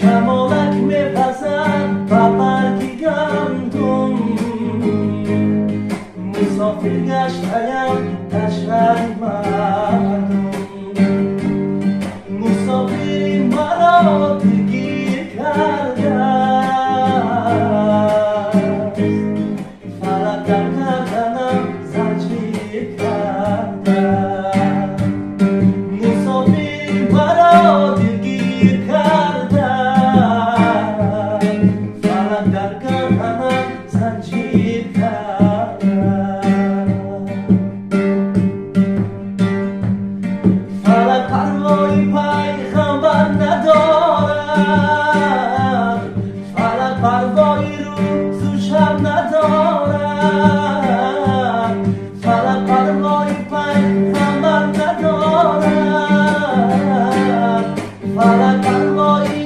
شمالک میپزد با برگی گندم مسافر گشتیم در شهر مردم مسافری مرا دلگیر کرده است فلک در گردنم زنجیر کرده مسافری مرا دلگیر کرده فلک در گردنم زنجیر کرده فلک پروای پیغمبر ندارد فلک پروای روز و شب ندارد فلک پروای پیغمبر ندارد فلک پروای